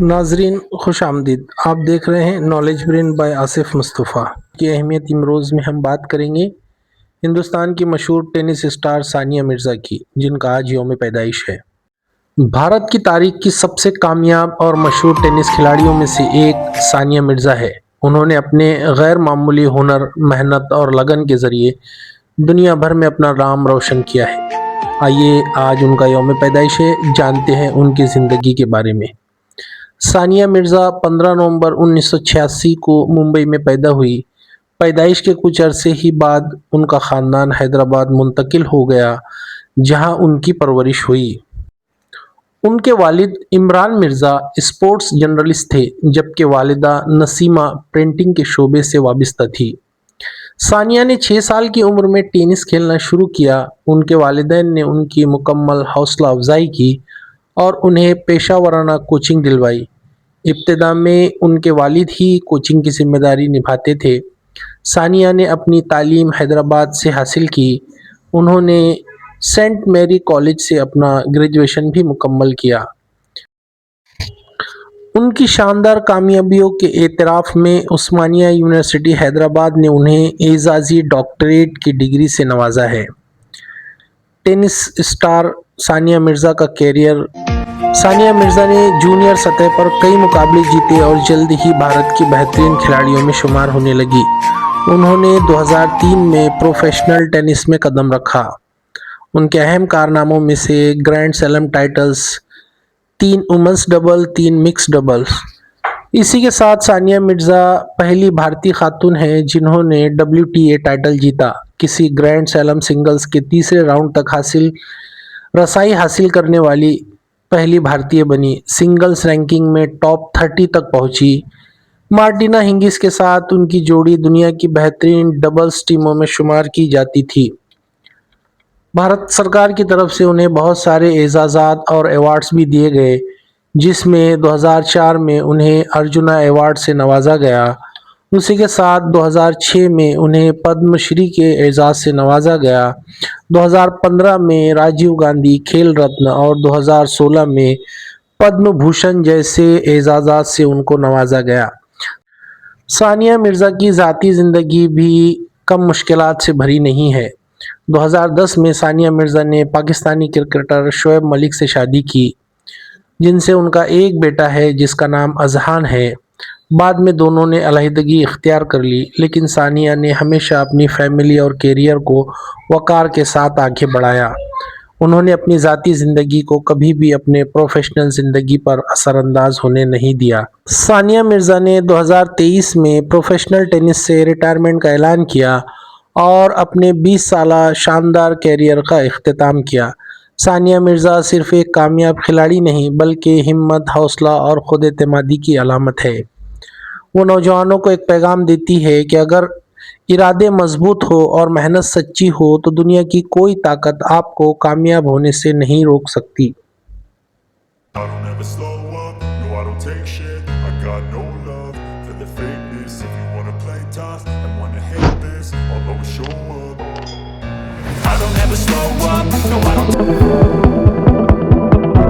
नाजरीन खुश आमदीद। आप देख रहे हैं knowledge brain bye Asif Mustafa की अहमियत। इमरोज़ में हम बात करेंगे हिंदुस्तान की मशहूर टेनिस स्टार सानिया मिर्ज़ा की, जिनका आज यौम पैदाइश है। भारत की तारीख की सबसे कामयाब और मशहूर टेनिस खिलाड़ियों में से एक सानिया मिर्ज़ा है। उन्होंने अपने गैर मामूली हुनर, मेहनत और लगन के ज़रिए दुनिया भर में अपना नाम रोशन किया है। आइए आज उनका यौम पैदाइश है, जानते हैं उनकी ज़िंदगी के बारे में। सानिया मिर्ज़ा 15 नवंबर 1986 को मुंबई में पैदा हुई। पैदाइश के कुछ अरसे ही बाद उनका ख़ानदान हैदराबाद मुंतकिल हो गया, जहां उनकी परवरिश हुई। उनके वालिद इमरान मिर्ज़ा स्पोर्ट्स जर्नलिस्ट थे, जबकि वालिदा नसीमा प्रिंटिंग के शोबे से वाबस्ता थी। सानिया ने 6 साल की उम्र में टेनिस खेलना शुरू किया। उनके वालिदैन ने उनकी मुकम्मल हौसला अफजाई की और उन्हें पेशा वराना कोचिंग दिलवाई। इब्तिदा में उनके वालिद ही कोचिंग की जिम्मेदारी निभाते थे। सानिया ने अपनी तालीम हैदराबाद से हासिल की। उन्होंने सेंट मैरी कॉलेज से अपना ग्रेजुएशन भी मुकम्मल किया। उनकी शानदार कामयाबियों के एतराफ़ में उस्मानिया यूनिवर्सिटी हैदराबाद ने उन्हें एजाज़ी डॉक्टरेट की डिग्री से नवाजा है। टेनिस स्टार सानिया मिर्ज़ा का कैरियर। सानिया मिर्ज़ा ने जूनियर सतह पर कई मुकाबले जीते और जल्द ही भारत की बेहतरीन खिलाड़ियों में शुमार होने लगी। उन्होंने 2003 में प्रोफेशनल टेनिस में कदम रखा। उनके अहम कारनामों में से grand slam titles, 3 women's double, 3 mix double. इसी के साथ सानिया मिर्ज़ा पहली भारतीय खातून हैं जिन्होंने WTA टाइटल जीता। किसी ग्रैंड स्लैम सिंगल्स के तीसरे राउंड तक रसाई हासिल करने वाली पहली भारतीय बनी। सिंगल्स रैंकिंग में टॉप 30 तक पहुंची। मार्टिना हिंगिस के साथ उनकी जोड़ी दुनिया की बेहतरीन डबल्स टीमों में शुमार की जाती थी। भारत सरकार की तरफ से उन्हें बहुत सारे एजाज़ात और अवार्ड्स भी दिए गए, जिसमें 2004 में उन्हें अर्जुना अवार्ड से नवाजा गया। उसी के साथ 2006 में उन्हें पद्मश्री के एजाज़ से नवाजा गया। 2015 में राजीव गांधी खेल रत्न और 2016 में पद्म भूषण जैसे एजाज़ात से उनको नवाजा गया। सानिया मिर्ज़ा की ज़ाती ज़िंदगी भी कम मुश्किलात से भरी नहीं है। 2010 में सानिया मिर्ज़ा ने पाकिस्तानी क्रिकेटर शोएब मलिक से शादी की, जिनसे उनका एक बेटा है जिसका नाम अजहान है। बाद में दोनों ने अलहदगी इख्तियार कर ली, लेकिन सानिया ने हमेशा अपनी फैमिली और कैरियर को वक़ार के साथ आगे बढ़ाया। उन्होंने अपनी ज़ाती ज़िंदगी को कभी भी अपने प्रोफेशनल ज़िंदगी पर असरअंदाज होने नहीं दिया। सानिया मिर्ज़ा ने 2023 में प्रोफेशनल टेनिस से रिटायरमेंट का ऐलान किया और अपने 20 साला शानदार कैरियर का इख्तिताम किया। सानिया मिर्ज़ा सिर्फ एक कामयाब खिलाड़ी नहीं, बल्कि हिम्मत, हौसला और खुद एतमादी की अलामत है। वो नौजवानों को एक पैगाम देती है कि अगर इरादे मजबूत हो और मेहनत सच्ची हो तो दुनिया की कोई ताकत आपको कामयाब होने से नहीं रोक सकती। I don't ever slow up, no I don't take shit. I got no love for the fakeness. If you wanna play tough and wanna hate this, I'll always show up. I don't ever slow up, no I don't